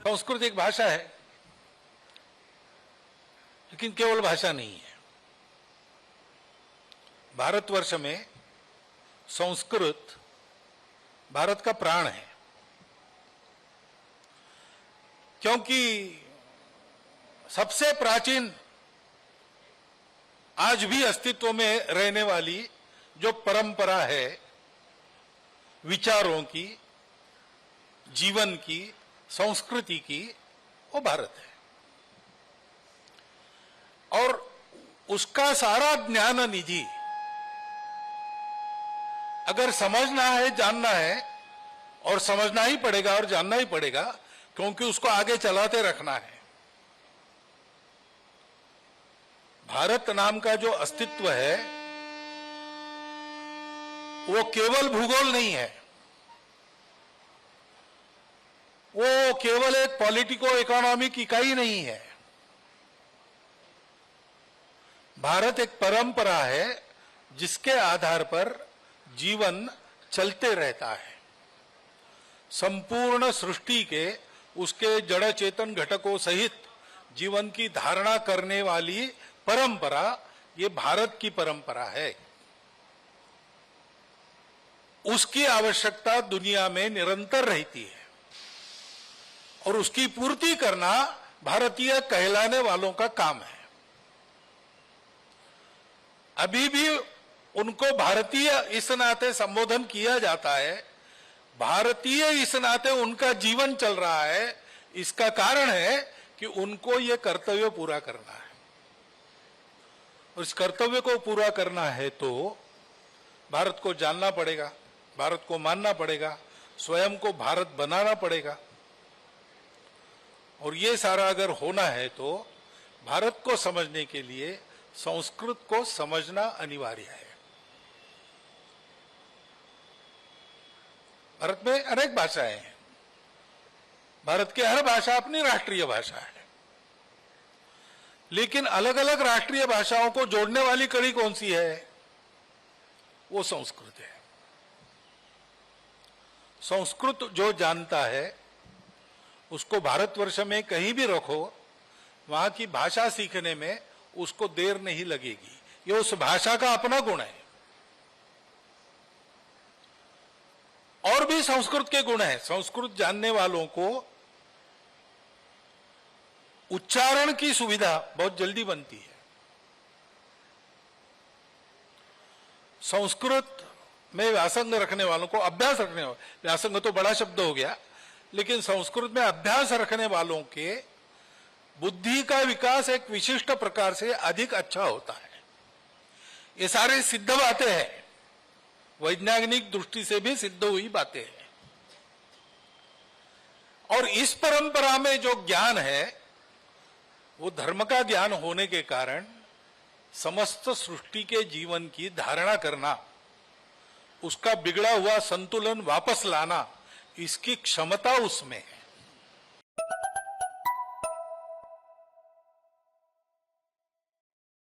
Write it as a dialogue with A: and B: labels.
A: संस्कृत एक भाषा है, लेकिन केवल भाषा नहीं है। भारतवर्ष में संस्कृत भारत का प्राण है, क्योंकि सबसे प्राचीन आज भी अस्तित्व में रहने वाली जो परंपरा है विचारों की, जीवन की, संस्कृति की, वो भारत है। और उसका सारा ज्ञान निधि अगर समझना है, जानना है, और समझना ही पड़ेगा और जानना ही पड़ेगा, क्योंकि उसको आगे चलाते रखना है। भारत नाम का जो अस्तित्व है वो केवल भूगोल नहीं है, वो केवल एक पॉलिटिको इकोनॉमिक इकाई नहीं है। भारत एक परंपरा है जिसके आधार पर जीवन चलते रहता है। संपूर्ण सृष्टि के उसके जड़ चेतन घटकों सहित जीवन की धारणा करने वाली परंपरा ये भारत की परंपरा है। उसकी आवश्यकता दुनिया में निरंतर रहती है और उसकी पूर्ति करना भारतीय कहलाने वालों का काम है। अभी भी उनको भारतीय इस नाते संबोधन किया जाता है, भारतीय इस नाते उनका जीवन चल रहा है। इसका कारण है कि उनको ये कर्तव्य पूरा करना है, और इस कर्तव्य को पूरा करना है तो भारत को जानना पड़ेगा, भारत को मानना पड़ेगा, स्वयं को भारत बनाना पड़ेगा। और ये सारा अगर होना है तो भारत को समझने के लिए संस्कृत को समझना अनिवार्य है। भारत में अनेक भाषाएं हैं, भारत की हर भाषा अपनी राष्ट्रीय भाषा है, लेकिन अलग अलग राष्ट्रीय भाषाओं को जोड़ने वाली कड़ी कौन सी है? वो संस्कृत है। संस्कृत जो जानता है उसको भारतवर्ष में कहीं भी रखो, वहां की भाषा सीखने में उसको देर नहीं लगेगी। ये उस भाषा का अपना गुण है। और भी संस्कृत के गुण हैं। संस्कृत जानने वालों को उच्चारण की सुविधा बहुत जल्दी बनती है। संस्कृत में व्यासंग रखने वालों को, अभ्यास रखने वालों, व्यासंग तो बड़ा शब्द हो गया, लेकिन संस्कृत में अभ्यास रखने वालों के बुद्धि का विकास एक विशिष्ट प्रकार से अधिक अच्छा होता है। ये सारे सिद्ध बातें हैं, वैज्ञानिक दृष्टि से भी सिद्ध हुई बातें हैं। और इस परंपरा में जो ज्ञान है वो धर्म का ज्ञान होने के कारण समस्त सृष्टि के जीवन की धारणा करना, उसका बिगड़ा हुआ संतुलन वापस लाना, इसकी क्षमता उसमें है।